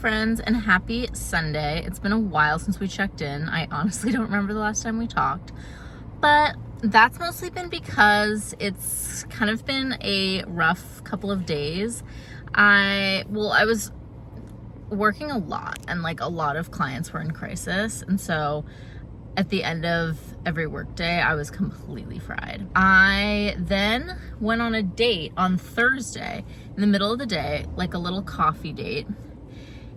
friends, and happy Sunday. It's been a while since we checked in. I honestly don't remember the last time we talked, but that's mostly been because it's kind of been a rough couple of days. I was working a lot, and like a lot of clients were in crisis, and so at the end of every workday, I was completely fried. I then went on a date on Thursday in the middle of the day, like a little coffee date.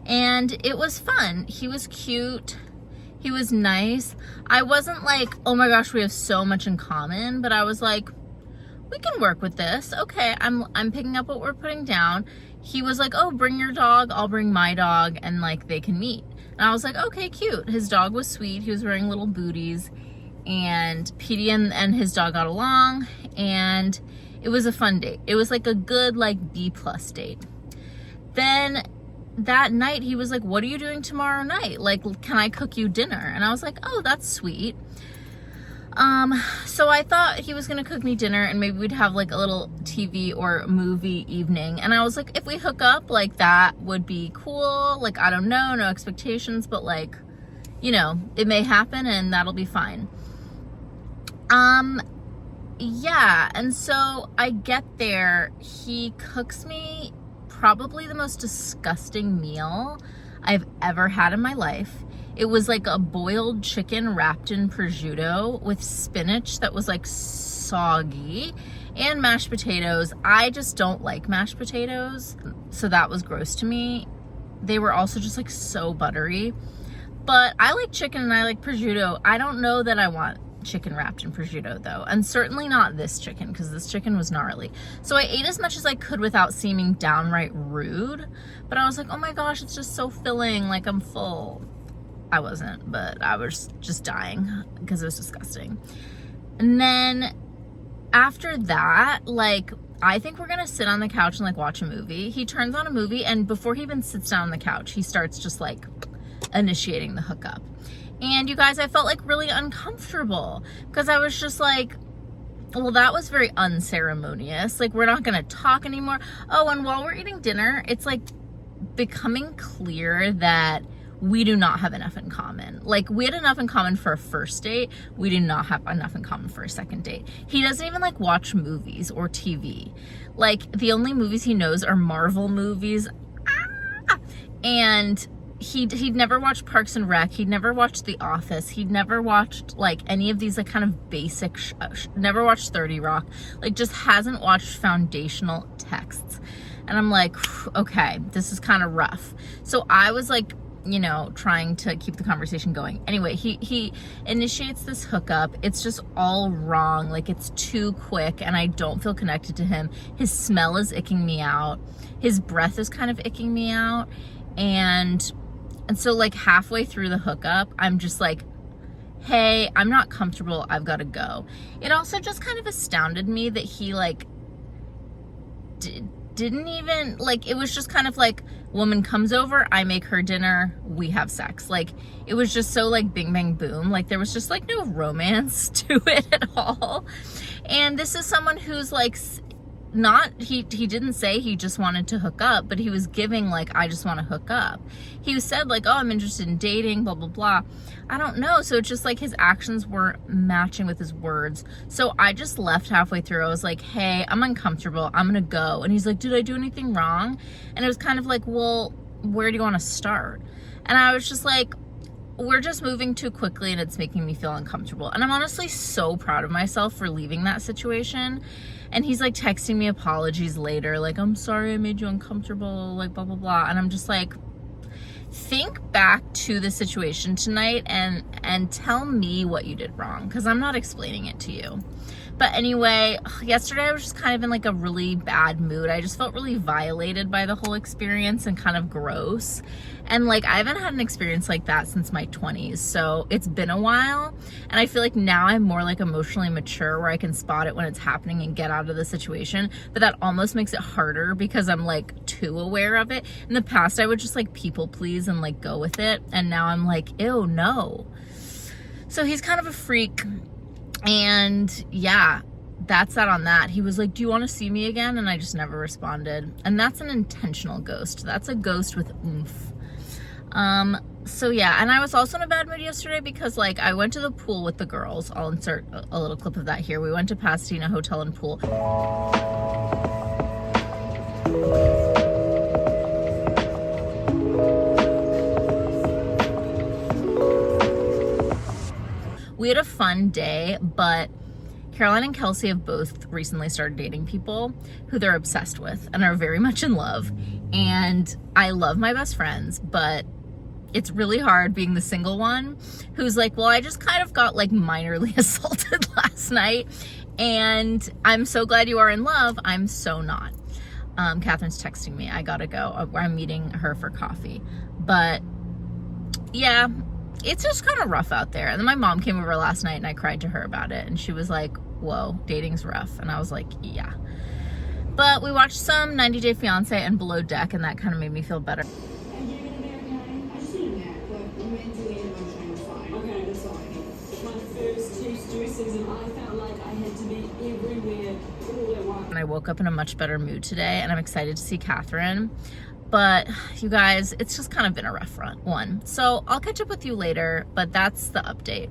And it was fun. He was cute. He was nice. I wasn't like, oh my gosh, we have so much in common, but I was like, we can work with this. Okay, I'm picking up what we're putting down. He was like, oh, bring your dog, I'll bring my dog, and like they can meet. And I was like, okay, cute. His dog was sweet. He was wearing little booties, and Petey and his dog got along, and it was a fun date. It was like a good like B+ date. Then that night he was like, what are you doing tomorrow night? Like, can I cook you dinner? And I was like, oh, that's sweet. So I thought he was gonna cook me dinner and maybe we'd have like a little TV or movie evening. And I was like, if we hook up, like that would be cool. Like, I don't know, no expectations, but like, you know, it may happen and that'll be fine. Yeah. And so I get there, he cooks me probably the most disgusting meal I've ever had in my life. It was like a boiled chicken wrapped in prosciutto with spinach that was like soggy and mashed potatoes. I just don't like mashed potatoes, so that was gross to me. They were also just like so buttery. But I like chicken and I like prosciutto. I don't know that I want chicken wrapped in prosciutto though, and certainly not this chicken, because this chicken was gnarly. So I ate as much as I could without seeming downright rude, but I was like, oh my gosh, it's just so filling, like I'm full. I wasn't, but I was just dying because it was disgusting. And then after that, like, I think we're gonna sit on the couch and like watch a movie. He turns on a movie, and before he even sits down on the couch, he starts just like initiating the hookup. And you guys, I felt like really uncomfortable because I was just like, well, that was very unceremonious. Like, we're not gonna talk anymore. Oh, and while we're eating dinner, it's like becoming clear that we do not have enough in common. Like, we had enough in common for a first date. We do not have enough in common for a second date. He doesn't even like watch movies or TV. Like, the only movies he knows are Marvel movies. And he'd never watched Parks and Rec. He'd never watched The Office. He'd never watched like any of these like kind of basic, never watched 30 Rock. Like, just hasn't watched foundational texts. And I'm like, okay, this is kind of rough. So I was like, you know, trying to keep the conversation going. Anyway, he initiates this hookup. It's just all wrong. Like, it's too quick and I don't feel connected to him. His smell is icking me out. His breath is kind of icking me out. And so like halfway through the hookup, I'm just like, hey, I'm not comfortable. I've got to go. It also just kind of astounded me that he like didn't even like, it was just kind of like, woman comes over, I make her dinner, we have sex. Like, it was just so like bing bang boom. Like, there was just like no romance to it at all. And this is someone who's like not, he didn't say he just wanted to hook up, but he was giving like, I just want to hook up. He said like, oh, I'm interested in dating, blah blah blah. I don't know. So it's just like his actions weren't matching with his words. So I just left halfway through. I was like, hey, I'm uncomfortable, I'm gonna go. And he's like, did I do anything wrong? And it was kind of like, well, where do you want to start? And I was just like, we're just moving too quickly and it's making me feel uncomfortable. And I'm honestly so proud of myself for leaving that situation. And he's like texting me apologies later, like, I'm sorry I made you uncomfortable, like blah blah blah. And I'm just like, think back to the situation tonight and tell me what you did wrong, because I'm not explaining it to you. But anyway, yesterday I was just kind of in like a really bad mood. I just felt really violated by the whole experience and kind of gross. And like, I haven't had an experience like that since my 20s. So it's been a while. And I feel like now I'm more like emotionally mature where I can spot it when it's happening and get out of the situation. But that almost makes it harder because I'm like too aware of it. In the past, I would just like people please and like go with it. And now I'm like, ew, no. So he's kind of a freak. And yeah, that's that on that. He was like, do you want to see me again? And I just never responded. And that's an intentional ghost. That's a ghost with oomph. So yeah, and I was also in a bad mood yesterday because like I went to the pool with the girls. I'll insert a little clip of that here. We went to Pasadena Hotel and Pool. We had a fun day, but Caroline and Kelsey have both recently started dating people who they're obsessed with and are very much in love. And I love my best friends, but it's really hard being the single one who's like, well, I just kind of got like minorly assaulted last night and I'm so glad you are in love. I'm so not. Catherine's texting me. I gotta go. I'm meeting her for coffee. But yeah, it's just kind of rough out there. And then my mom came over last night and I cried to her about it. And she was like, whoa, dating's rough. And I was like, yeah. But we watched some 90 Day Fiance and Below Deck and that kind of made me feel better. And I woke up in a much better mood today and I'm excited to see Catherine. But you guys, it's just kind of been a rough one. So I'll catch up with you later, but that's the update.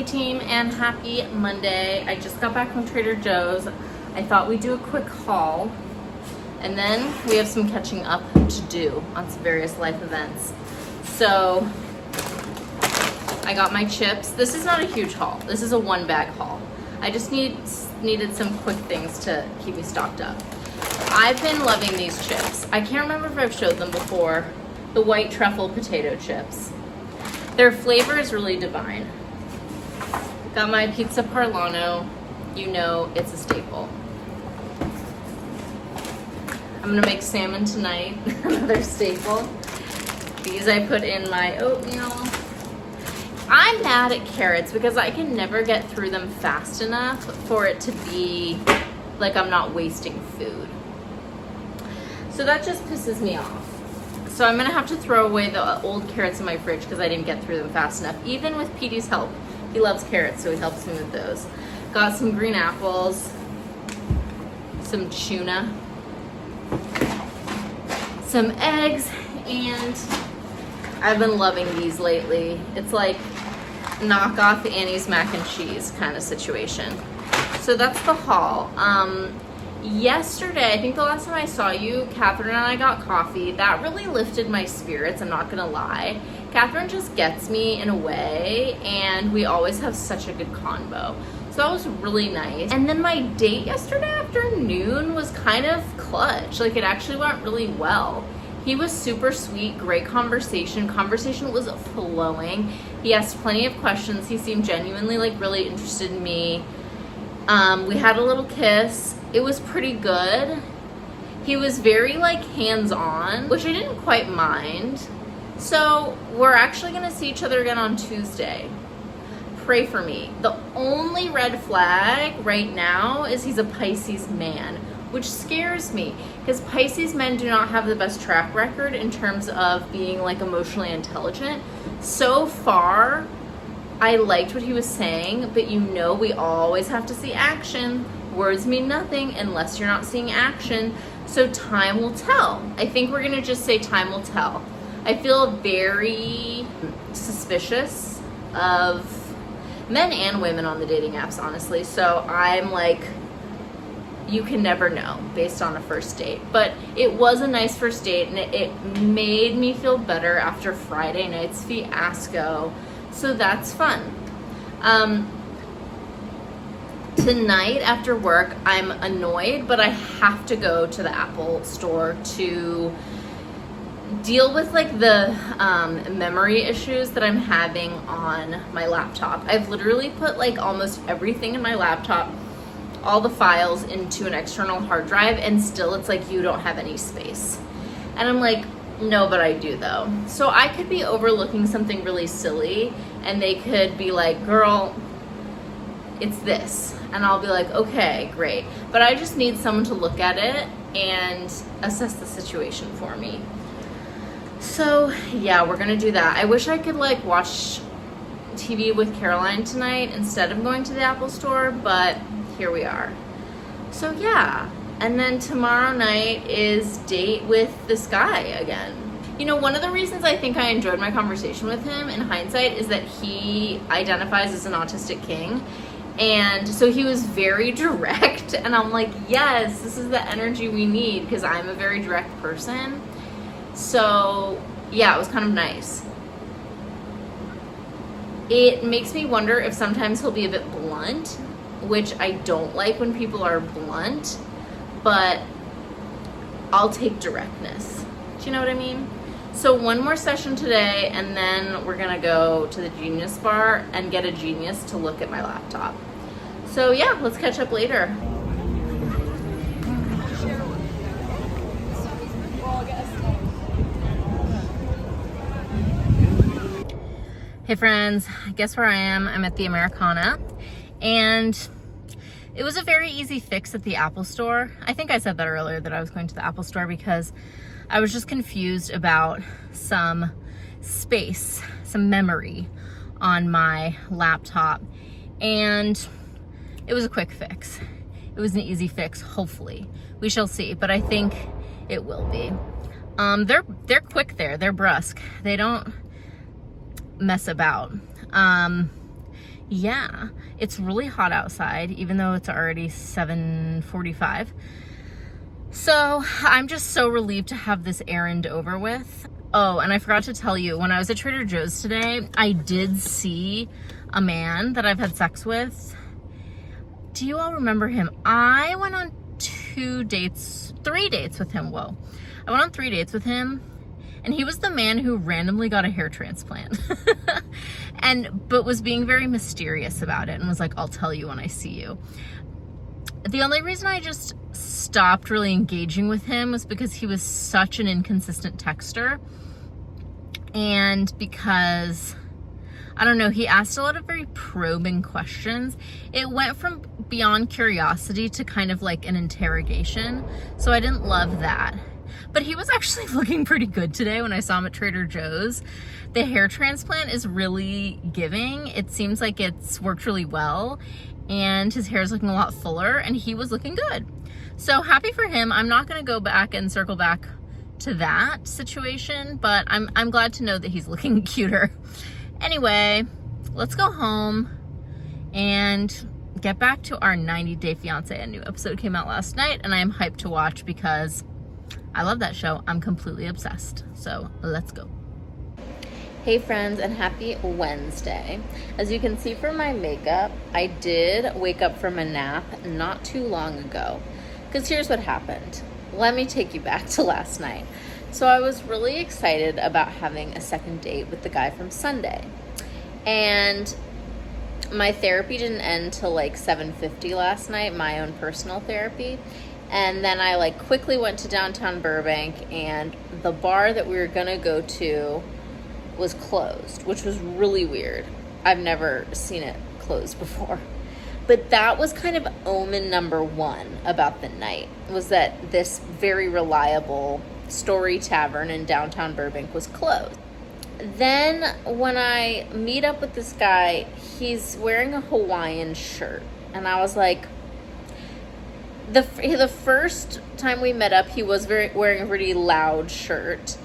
Team, and happy Monday. I just got back from Trader Joe's. I thought we'd do a quick haul and then we have some catching up to do on some various life events. So I got my chips. This is not a huge haul. This is a 1-bag haul. I just needed some quick things to keep me stocked up. I've been loving these chips. I can't remember if I've showed them before. The white truffle potato chips. Their flavor is really divine. Got my pizza Parlano. You know it's a staple. I'm gonna make salmon tonight, another staple. These I put in my oatmeal. I'm mad at carrots because I can never get through them fast enough for it to be like I'm not wasting food. So that just pisses me off. So I'm gonna have to throw away the old carrots in my fridge because I didn't get through them fast enough, even with Petey's help. He loves carrots, so he helps me with those. Got some green apples, some tuna, some eggs, and I've been loving these lately. It's like knockoff Annie's mac and cheese kind of situation. So that's the haul. Yesterday, I think the last time I saw you, Catherine and I got coffee. That really lifted my spirits, I'm not gonna lie. Catherine just gets me in a way, and we always have such a good convo. So that was really nice. And then my date yesterday afternoon was kind of clutch. Like, it actually went really well. He was super sweet, great conversation. Conversation was flowing. He asked plenty of questions. He seemed genuinely like really interested in me. We had a little kiss. It was pretty good. He was very like hands-on, which I didn't quite mind. So we're actually gonna see each other again on Tuesday. Pray for me. The only red flag right now is he's a Pisces man, which scares me because Pisces men do not have the best track record in terms of being like emotionally intelligent. So far, I liked what he was saying, but you know we always have to see action. Words mean nothing unless you're not seeing action. So time will tell. I think we're gonna just say time will tell. I feel very suspicious of men and women on the dating apps, honestly. So I'm like, you can never know based on a first date. But it was a nice first date, and it made me feel better after Friday night's fiasco. So that's fun. Tonight after work, I'm annoyed, but I have to go to the Apple store to deal with like the memory issues that I'm having on my laptop. I've literally put like almost everything in my laptop, all the files into an external hard drive, and still it's like you don't have any space. And I'm like, No, but I do though. So I could be overlooking something really silly and they could be like, girl, it's this. And I'll be like, okay, great. But I just need someone to look at it and assess the situation for me. So yeah, we're gonna do that. I wish I could like watch TV with Caroline tonight instead of going to the Apple store, but here we are. So yeah, and then tomorrow night is date with this guy again. You know, one of the reasons I think I enjoyed my conversation with him in hindsight is that he identifies as an autistic king. And so he was very direct, and I'm like, yes, this is the energy we need, because I'm a very direct person. So yeah, it was kind of nice. It makes me wonder if sometimes he'll be a bit blunt, which I don't like when people are blunt, but I'll take directness. Do you know what I mean? So one more session today, and then we're gonna go to the Genius Bar and get a genius to look at my laptop. So yeah, let's catch up later. Hey friends, guess where I am? I'm at the Americana, and it was a very easy fix at the Apple store. I think I said that earlier, that I was going to the Apple store because I was just confused about some space, some memory on my laptop, and it was a quick fix. It was an easy fix, hopefully. We shall see, but I think it will be. They're quick there, they're brusque. They don't mess about. Yeah, it's really hot outside, even though it's already 7:45. So I'm just so relieved to have this errand over with. Oh, and I forgot to tell you, when I was at Trader Joe's today, I did see a man that I've had sex with. Do you all remember him? I went on 3 dates with him. Whoa. I went on 3 dates with him, and he was the man who randomly got a hair transplant. But was being very mysterious about it and was like, I'll tell you when I see you. The only reason I just stopped really engaging with him was because he was such an inconsistent texter, and because, I don't know, he asked a lot of very probing questions. It went from beyond curiosity to kind of like an interrogation, so I didn't love that. But he was actually looking pretty good today when I saw him at Trader Joe's. The hair transplant is really giving. It seems like it's worked really well, and his hair is looking a lot fuller, and he was looking good. So happy for him. I'm not gonna go back and circle back to that situation, but I'm glad to know that he's looking cuter. Anyway, let's go home and get back to our 90 Day Fiancé. A new episode came out last night, and I am hyped to watch because I love that show. I'm completely obsessed. So let's go. Hey friends, and happy Wednesday. As you can see from my makeup, I did wake up from a nap not too long ago. Because here's what happened. Let me take you back to last night. So I was really excited about having a second date with the guy from Sunday. And my therapy didn't end till like 7:50 last night, my own personal therapy. And then I like quickly went to downtown Burbank, and the bar that we were gonna go to was closed, which was really weird. I've never seen it closed before. But that was kind of omen number one about the night, was that this very reliable Story Tavern in downtown Burbank was closed. Then when I meet up with this guy, he's wearing a Hawaiian shirt. And I was like, the first time we met up, he was wearing a pretty loud shirt.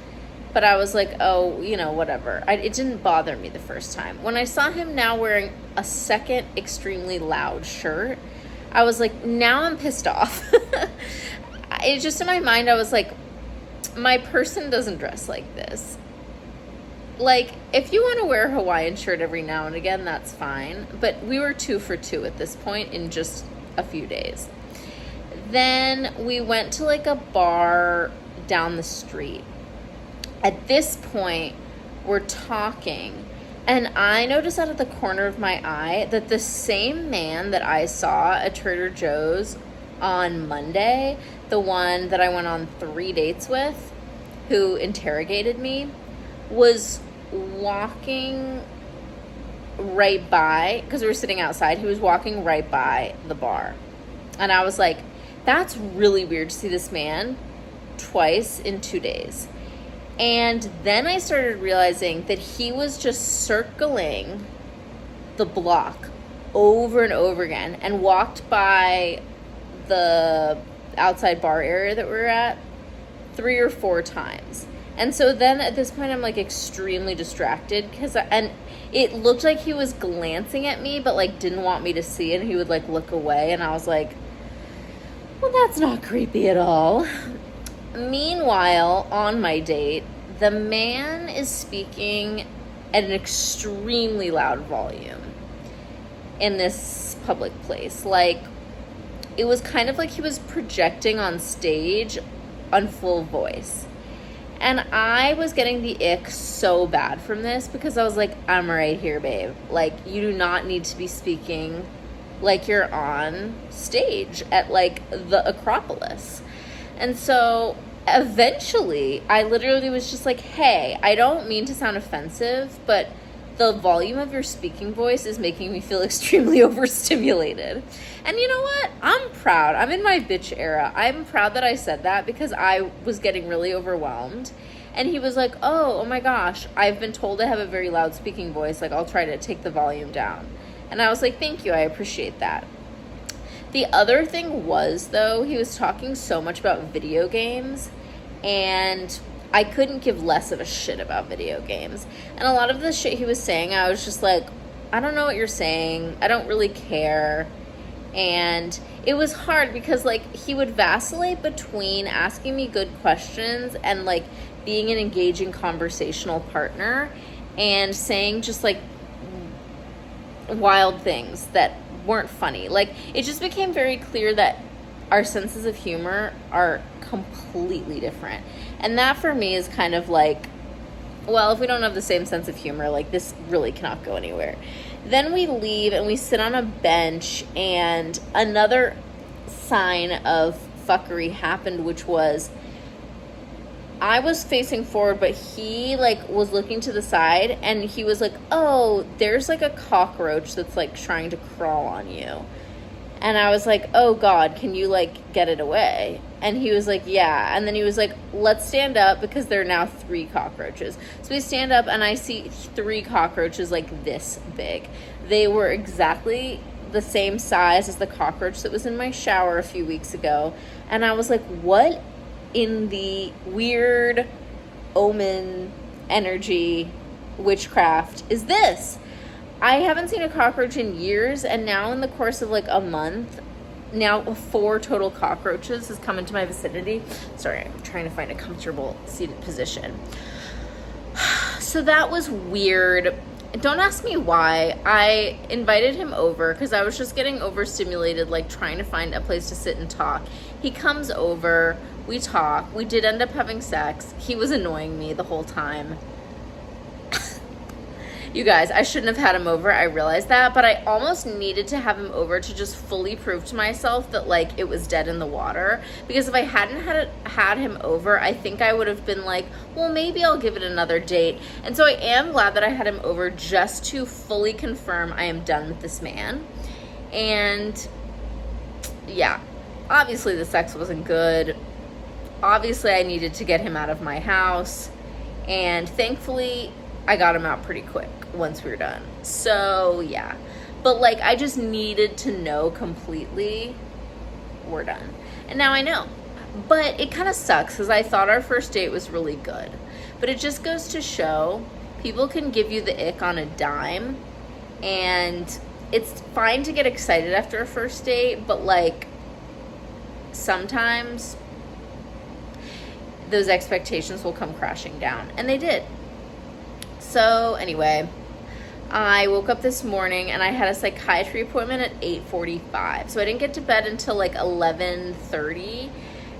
But I was like, oh, you know, whatever. It didn't bother me the first time. When I saw him now wearing a second extremely loud shirt, I was like, now I'm pissed off. It's just in my mind, I was like, my person doesn't dress like this. Like, if you want to wear a Hawaiian shirt every now and again, that's fine. But we were 2 for 2 at this point in just a few days. Then we went to like a bar down the street. At this point, we're talking, and I noticed out of the corner of my eye that the same man that I saw at Trader Joe's on Monday, the one that I went on 3 dates with, who interrogated me, was walking right by, because we were sitting outside, he was walking right by the bar. And I was like, that's really weird to see this man twice in 2 days. And then I started realizing that he was just circling the block over and over again and walked by the outside bar area that we were at 3 or 4 times. And so then at this point I'm like extremely distracted and it looked like he was glancing at me but like didn't want me to see, and he would like look away, and I was like, well, that's not creepy at all. Meanwhile, on my date, the man is speaking at an extremely loud volume in this public place. Like, it was kind of like he was projecting on stage on full voice. And I was getting the ick so bad from this because I was like, I'm right here, babe. Like, you do not need to be speaking like you're on stage at like the Acropolis. And so eventually I literally was just like, hey, I don't mean to sound offensive, but the volume of your speaking voice is making me feel extremely overstimulated. And you know what? I'm proud. I'm in my bitch era. I'm proud that I said that because I was getting really overwhelmed. And he was like, oh my gosh, I've been told I have a very loud speaking voice. Like, I'll try to take the volume down. And I was like, thank you. I appreciate that. The other thing was, though, he was talking so much about video games, and I couldn't give less of a shit about video games. And a lot of the shit he was saying, I was just like, I don't know what you're saying. I don't really care. And it was hard because, like, he would vacillate between asking me good questions and, like, being an engaging conversational partner and saying just, like, wild things that weren't funny. Like, it just became very clear that our senses of humor are completely different. And that for me is kind of like, well, if we don't have the same sense of humor, like, this really cannot go anywhere. Then we leave and we sit on a bench, and another sign of fuckery happened, which was I was facing forward, but he, like, was looking to the side, and he was like, oh, there's, like, a cockroach that's, like, trying to crawl on you. And I was like, oh, God, can you, like, get it away? And he was like, yeah. And then he was like, let's stand up because there are now 3 cockroaches. So we stand up, and I see 3 cockroaches, like, this big. They were exactly the same size as the cockroach that was in my shower a few weeks ago. And I was like, what in the weird omen energy witchcraft is this? I haven't seen a cockroach in years, and now in the course of like a month, now 4 total cockroaches has come into my vicinity. Sorry, I'm trying to find a comfortable seated position. So that was weird. Don't ask me why. I invited him over because I was just getting overstimulated, like trying to find a place to sit and talk. He comes over, we talk, we did end up having sex. He was annoying me the whole time. You guys, I shouldn't have had him over. I realized that, but I almost needed to have him over to just fully prove to myself that, like, it was dead in the water. Because if I hadn't had him over, I think I would have been like, well, maybe I'll give it another date. And so I am glad that I had him over just to fully confirm I am done with this man. And yeah, obviously the sex wasn't good. Obviously I needed to get him out of my house. And thankfully I got him out pretty quick once we were done. So yeah, but like, I just needed to know completely we're done. And now I know. But it kind of sucks because I thought our first date was really good. But it just goes to show people can give you the ick on a dime. And it's fine to get excited after a first date, but like, sometimes those expectations will come crashing down. And they did. So anyway, I woke up this morning and I had a psychiatry appointment at 8:45. So I didn't get to bed until like 11:30.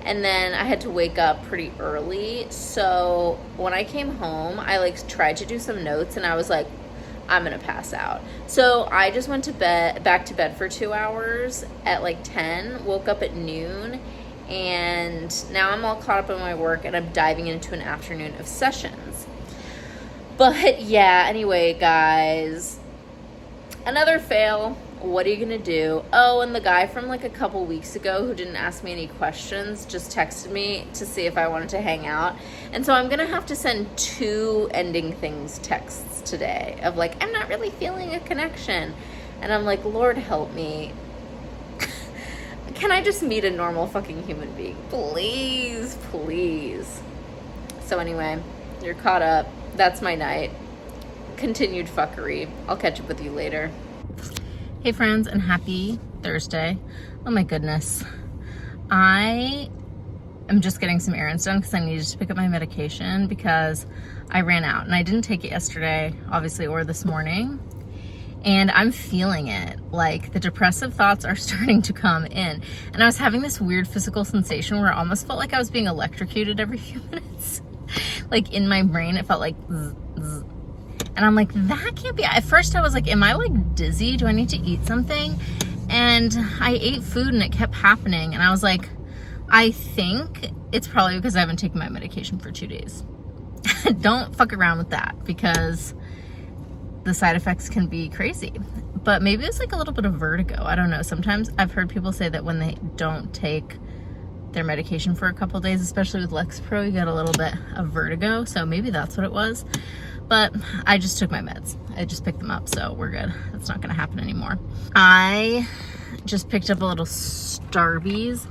And then I had to wake up pretty early. So when I came home, I like tried to do some notes and I was like, I'm going to pass out. So I just went to bed, back to bed for 2 hours at like 10, woke up at noon, And now I'm all caught up in my work and I'm diving into an afternoon of sessions. But yeah, anyway, guys, another fail. What are you gonna do? Oh, and the guy from like a couple weeks ago who didn't ask me any questions just texted me to see if I wanted to hang out. And so I'm gonna have to send 2 ending things texts today of like, I'm not really feeling a connection. And I'm like, Lord help me. Can I just meet a normal fucking human being? Please, please. So anyway, you're caught up. That's my night. Continued fuckery. I'll catch up with you later. Hey friends, and happy Thursday. Oh my goodness. I am just getting some errands done because I needed to pick up my medication because I ran out and I didn't take it yesterday, obviously, or this morning. And I'm feeling it. Like the depressive thoughts are starting to come in. And I was having this weird physical sensation where I almost felt like I was being electrocuted every few minutes. Like in my brain, it felt like zzz, zzz. And I'm like, that can't be. At first I was like, am I like dizzy? Do I need to eat something? And I ate food and it kept happening. And I was like, I think it's probably because I haven't taken my medication for 2 days. Don't fuck around with that because the side effects can be crazy. But maybe it's like a little bit of vertigo. I don't know. Sometimes I've heard people say that when they don't take their medication for a couple of days, especially with Lexapro, you get a little bit of vertigo. So maybe that's what it was. But I just took my meds. I just picked them up, so we're good. That's not gonna happen anymore. I just picked up a little Starbies,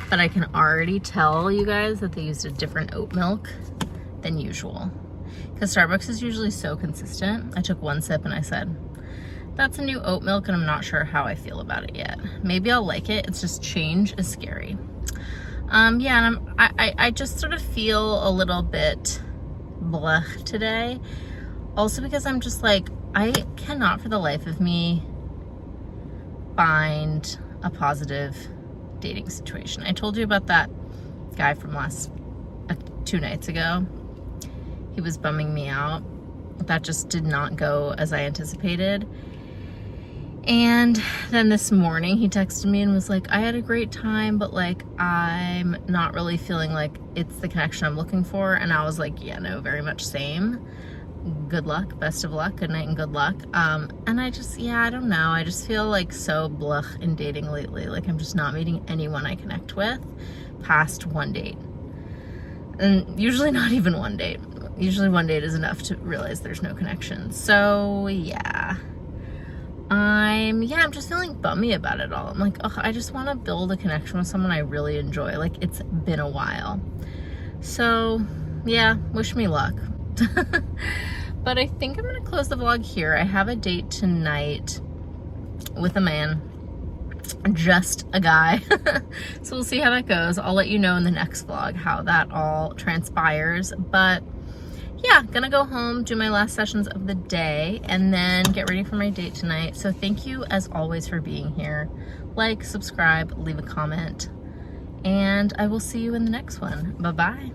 but I can already tell you guys that they used a different oat milk than usual. Because Starbucks is usually so consistent. I took 1 sip and I said, that's a new oat milk and I'm not sure how I feel about it yet. Maybe I'll like it. It's just change is scary. Yeah, and I just sort of feel a little bit blah today. Also because I'm just like, I cannot for the life of me find a positive dating situation. I told you about that guy from 2 nights ago. He was bumming me out. That just did not go as I anticipated. And then this morning he texted me and was like, I had a great time, but like, I'm not really feeling like it's the connection I'm looking for. And I was like, yeah, no, very much same. Good luck, best of luck, good night and good luck. And I just, yeah, I don't know. I just feel like so blah in dating lately. Like I'm just not meeting anyone I connect with past 1 date. And usually not even 1 date. Usually 1 date is enough to realize there's no connection. So yeah. I'm just feeling bummy about it all. I'm like, oh, I just want to build a connection with someone I really enjoy. Like it's been a while. So yeah, wish me luck. But I think I'm gonna close the vlog here. I have a date tonight with a man, just a guy. So we'll see how that goes. I'll let you know in the next vlog how that all transpires. But yeah, gonna go home, do my last sessions of the day, and then get ready for my date tonight. So thank you as always for being here. Like, subscribe, leave a comment, and I will see you in the next one. Bye-bye.